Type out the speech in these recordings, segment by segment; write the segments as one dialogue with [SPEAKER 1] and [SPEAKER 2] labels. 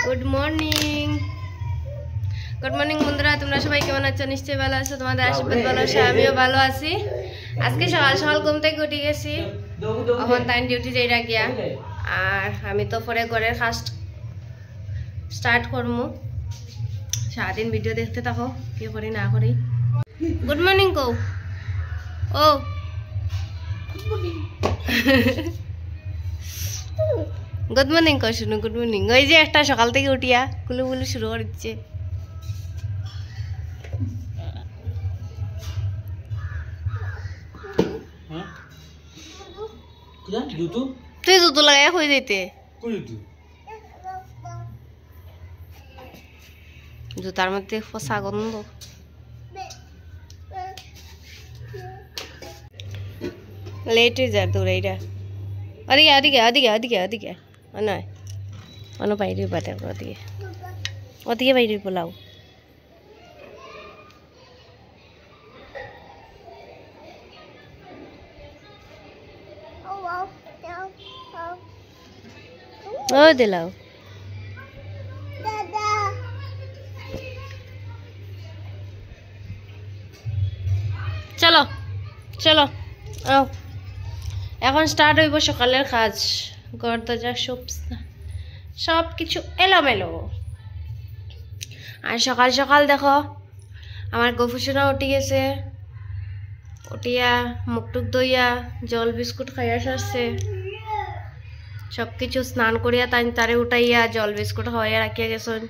[SPEAKER 1] Good morning বন্ধুরা, তোমরা সবাই কেমন আছো? নিশ্চয়ই ভালো আছো। তোমাদের আশীর্বাদ ভালো আছে, আমিও ভালো আছি। আজকে সকাল সকাল ঘুম থেকে উঠে গেছি, এখন তাই ডিউটি যাইরা গিয়া, আর আমি তো পরে ঘরের কাজ স্টার্ট করবো। সারাদিন ভিডিও দেখতে থাকো, কি করি না করি। গুড মর্নিং কও। ও গুড মর্নিং কর, শুনো গুড মর্নিং। ওই যে একটা সকাল থেকে উঠিয়া কুলু কুলু শুরু করে দিচ্ছে। তুই জুতো লাগাই হয়ে যেতে, জুতার মধ্যে ফসা গন্ধ। লেট হয়ে যায় তোর এইটা। ওদিকে ওদিকে ওদিকে ওদিকে ওদিকে নয়, অন্য বাইরে বাটার ওদিকে ওদিকে বাইরে পোলাও। ও দিলাও চলো চলো আও, এখন স্টার্ট হইব সকালের কাজ। ঘর দরজা সব কিছু এলোমেলো। আর সকাল সকাল দেখো আমার গফুসোনা উঠে গেছে, উঠিয়া মুখ টুক দইয়া জল বিস্কুট খাইয়া সারছে। সব কিছু স্নান করিয়া তারে উঠাইয়া জল বিস্কুট খাওয়াইয়া রাখিয়া গেছেন।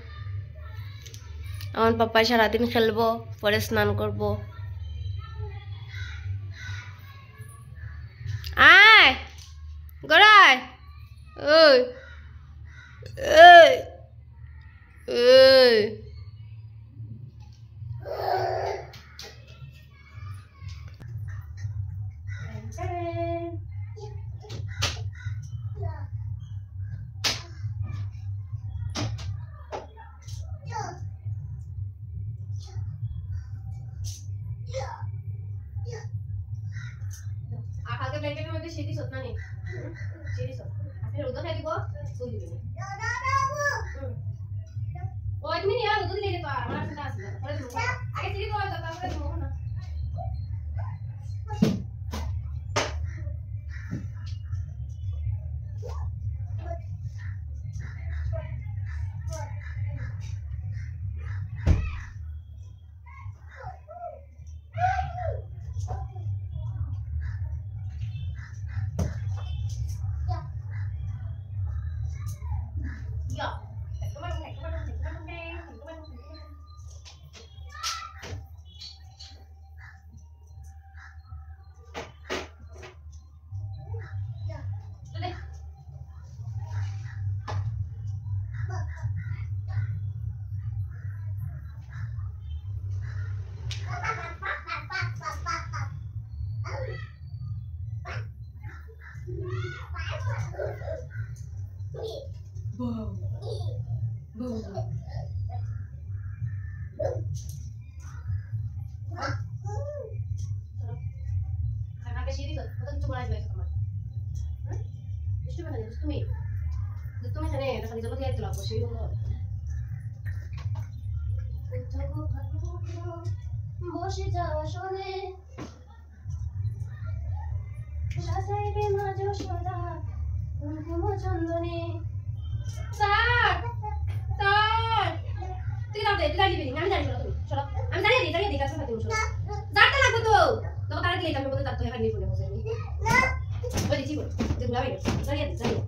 [SPEAKER 1] আমার পাপাই সারাদিন খেলবো, পরে স্নান করব। আয় গড়াই, ওই ওই ওই ব্ল্যাঙ্কেটের মধ্যে সিঁড়ি সত না নি সিঁড়ি সত আপনি রোদ খাই দিব ফুল দিবেন। ওই তুমি নিয়া রোদ দিলে তো আমার সাথে আসবে পরে দিব। আগে সিঁড়ি দাও তারপরে দিব না। বসে যাওয়া শোনে সাজাইবে মাঝ সদা কুমকুম চন্দনে। স্যার স্যার তুই দাও দে, তুই দাঁড়িয়ে দিবি, আমি জানি। চলো তুমি চলো, আমি দাঁড়িয়ে দিই কাছে তুমি চলো। যাতে লাগবে তো তোকে তারা দিলে আমি বলতে যাতে এখানে নিয়ে পড়ে বসে না বলি ঠিক আছে যে গুলাবি দাঁড়িয়ে দিই দাঁড়িয়ে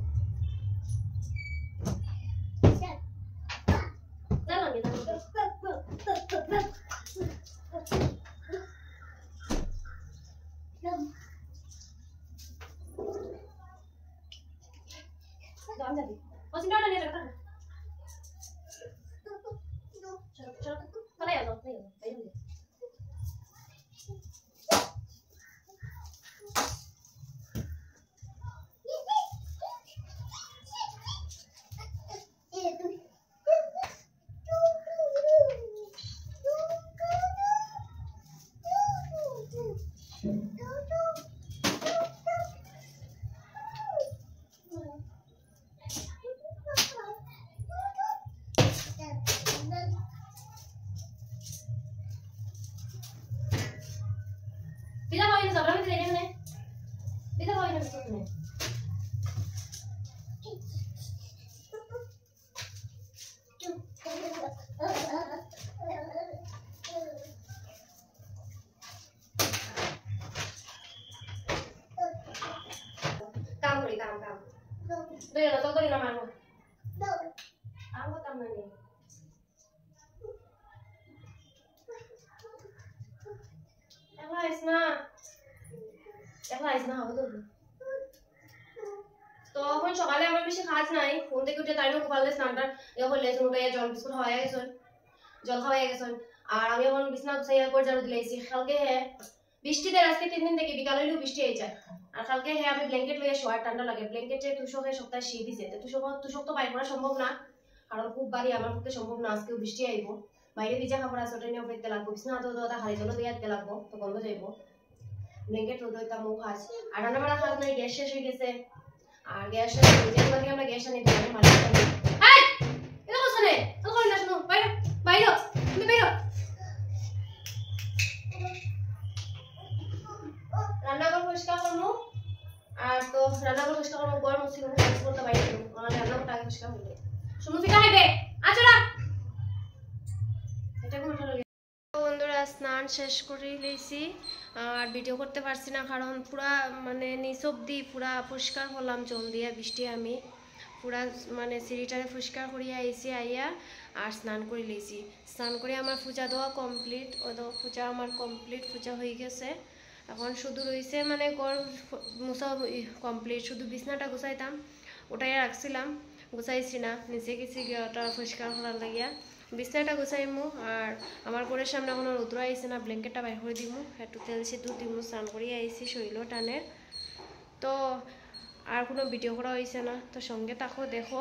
[SPEAKER 1] Đây là tôi làm ăn rồi. Áo có tâm này nè. হতো তো এখন সকালে আমার বেশি কাজ নাই ঘুম থেকে উঠে তাই না গোপালের স্নানটা হলে উঠাইয়া জল বিস্কুট খাওয়াই গেছেন জল খাওয়াই গেছেন আর আমি এখন বিছনা গুছাইয়া করে ঝাড়ু দিলাইছি কালকে বৃষ্টিতে আজকে 3 দিন থেকে বিকাল হইলেও বৃষ্টি হয়ে যায় আর কালকে আমি ব্ল্যাঙ্কেট লইয়া শোয়ার ঠান্ডা লাগে ব্ল্যাঙ্কেটে তুষকে সপ্তাহে শীত দিছে তুষক তো বাইর করা সম্ভব না কারণ খুব বাড়ি আমার পক্ষে সম্ভব না আজকেও বৃষ্টি আইব বাইরে ভিজা কাপড় আছে ওটা নিয়ে ফেলতে লাগবো বিছনা তো হারি জল দিয়ে দিতে লাগবো তো গন্ধ যাইব ব্ল্যাঙ্কেট রোদ মুখ আজ আর রান্না বাড়া খাওয়া নাই গ্যাস শেষ হয়ে গেছে আর গ্যাস শেষ হয়ে গেছে মানে আমরা গ্যাস আনি দিলাম মালিক এই এটা কোসে নে তো কই না শুনো বাইরে বাইরে তুমি বাইরে রান্নাঘর পরিষ্কার করব আর তো রান্নাঘর পরিষ্কার করব গরম ছিল করতে বাইরে মানে রান্নাঘরটা আগে পরিষ্কার হইলে শুনো ফিটা হইবে আচরা এটা কোন বন্ধুরা স্নান শেষ করে লইছি আর ভিডিও করতে পারছি না কারণ পুরা মানে নিঃশব্দি পুরা পরিষ্কার করলাম জল দিয়ে বৃষ্টি আমি পুরা মানে সিঁড়িটারে পরিষ্কার করিয়া আইছি আইয়া আর স্নান করে লইছি স্নান করে আমার পূজা দেওয়া কমপ্লিট পূজা আমার কমপ্লিট পূজা হয়ে গেছে এখন শুধু রয়েছে মানে ঘর মুছা কমপ্লিট শুধু বিছনাটা গুছাইতাম ওটাই রাখছিলাম গুছাইছি না নিচে গেছি গিয়ে ওটা পরিষ্কার করার লাগিয়া বিছনাটা গুছাইমু আর আমার ঘরের সামনে কোনো রৌদ্র আইছে না ব্ল্যাঙ্কেটটা বাইর করে দিমু একটু তেল সিঁদুর দিমু স্নান করিয়ে আইছি শরীর টানের তো আর কোনো ভিডিও করা হয়েছে না তো সঙ্গে থাকো দেখো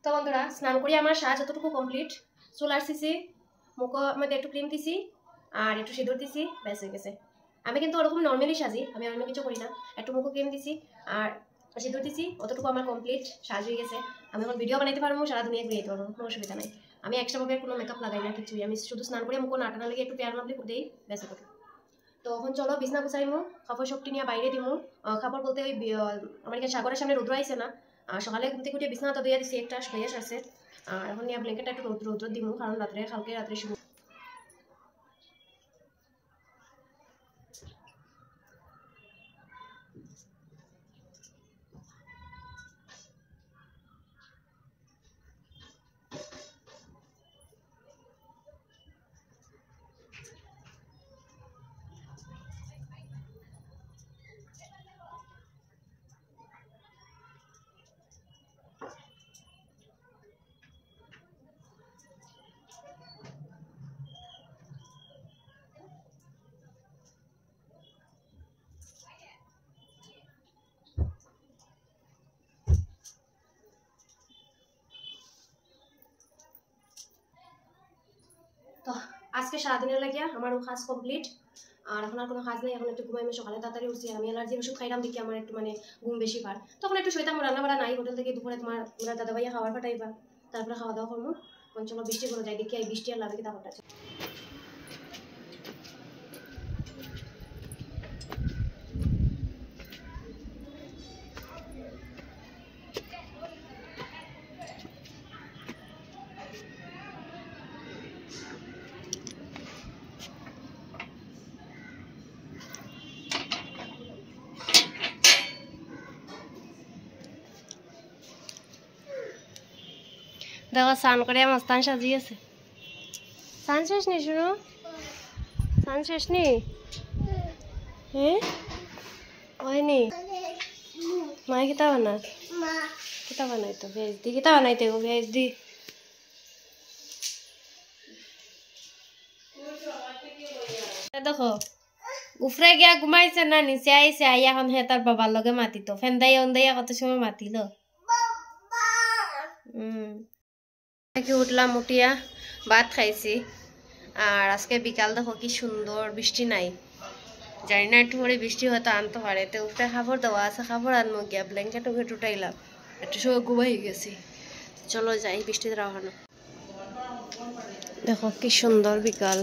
[SPEAKER 1] তো বন্ধুরা স্নান করি আমার সাজ যতটুকু কমপ্লিট চুল আসছি মুখ মধ্যে একটু ক্রিম দিছি আর একটু সিঁদুর দিছি ব্যাস হয়ে গেছে আমি কিন্তু ওরকম নর্মালি সাজি আমি অন্য কিছু করি না একটু মুখ ক্রিম দিছি আর সিঁদুর দিছি অতটুকু আমার কমপ্লিট সাজ হয়ে গেছে আমি এখন ভিডিও বানাইতে পারবো সারা দুনিয়া ঘুরে যেতে পারবো কোনো অসুবিধা নাই আমি এক্সট্রাভাবে কোনো মেকআপ লাগাই না কিছুই আমি শুধু স্নান করে মুখ নাটানা লেগে একটু পেয়ার মাপলি দিই ব্যাস ওটুকু তো এখন চলো বিছনা গুছাইমু কাপড় শক্তি নিয়ে বাইরে দিমু কাপড় বলতে ওই আমার এখানে সাগরের সামনে রৌদ্র আইছে না সকালে ঘুম থেকে উঠে বিছনা তো ধুইয়া দিছি একটা শুয়ে আছে আর এখন নিয়ে ব্ল্যাঙ্কেটটা একটু রৌদ্র দিমু কারণ কালকে রাত্রে শুভ আজকে সারাদিনের লাগিয়া আমারও কাজ কমপ্লিট। আর এখন আর কোনো কাজ নেই, এখন একটু ঘুমাইমে। সকালে তাড়াতাড়ি উঠছি, আমি অ্যালার্জির ওষুধ খাইলাম দেখি আমার একটু মানে ঘুম বেশি পার। তখন একটু শৈতাম, রান্না বাড়া নাই হোটেল থেকে, দুপুরে তোমার দাদা ভাইয়া খাবার পাঠাইবা, তারপরে খাওয়া দাওয়া করবো। চলো বৃষ্টি করে যাই, দেখি এই বৃষ্টি আর লাগে কি তারপরটা। দেখো স্নান করে আমার স্থান সাজিয়েছে। স্নান শেষ নি শুনো, স্নান শেষ নি? হ্যাঁ হয়নি? মায়ে কিতা বানা, কিতা বানাইতো? ভেজ দি কিতা বানাইতে গো? ভেজ দি দেখো উফরে গিয়া ঘুমাইছে না নিচে আইছে, আই এখন হে তার বাবার লগে মাতিত ফেন্দাইয়া উন্দাইয়া কত সময় মাতিল। উঠলাম, উঠিয়া ভাত খাইছি। আর আজকে বিকাল দেখো কি সুন্দর, বৃষ্টি নাই, জানি না একটু পরে বৃষ্টি হয়তো আনতে পারে। তো উপরে খাবার দেওয়া আছে, খাবার আনবো গিয়া, ব্ল্যাঙ্কেট উঠে উঠাইলাম, একটু সময় ঘুমাই গেছি। চলো যাই বৃষ্টিতে রাখানো। দেখো কি সুন্দর বিকাল।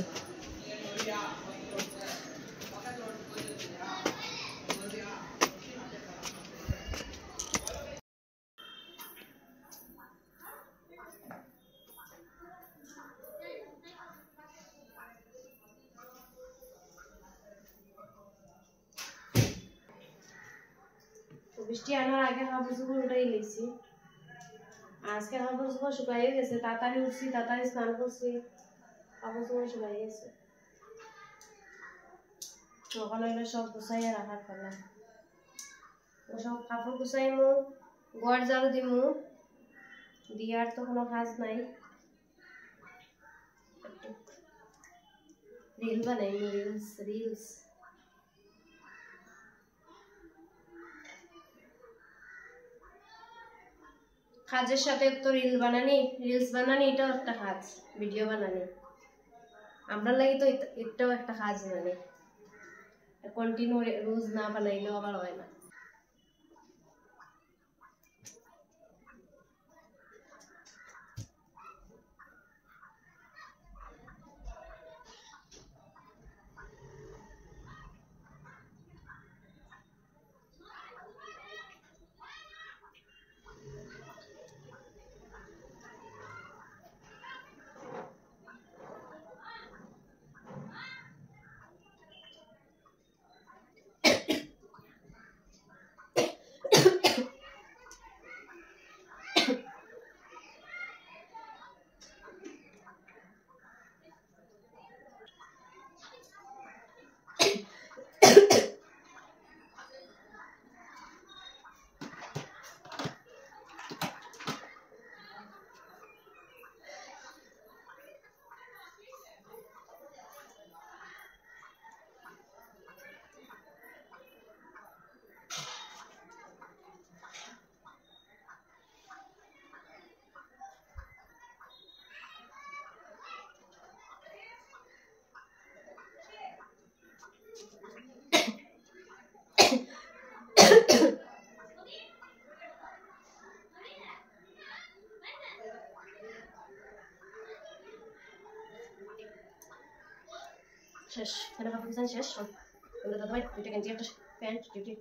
[SPEAKER 1] বৃষ্টি আনার আগে কাপড় চোপড় উঠাই গেছি। আজকে কাপড় চোপড় শুকাইয়ে গেছে, তাড়াতাড়ি উঠছি, তাড়াতাড়ি স্নান করছি, কাপড় চোপড় শুকাই গেছে। সকাল হইলে সব গুছাইয়া রাখার পালা, সব কাপড় গুছাইমু, ঘর ঝাড়ু দিমু, দিয়ার তো কোনো কাজ নাই। রিল বানাইমু, রিলস রিলস কাজের সাথে তো রিলস বানানি এটাও একটা কাজ, ভিডিও বানানি আমরা লাগি তো এটাও একটা কাজ, মানে কন্টিনিউ রোজ না বানাইলেও আবার হয় না। শেষ, ফেলে কাপড় শেষ। দাদা ভাই দুইটা গেঞ্জি একটা প্যান্ট ডিউটি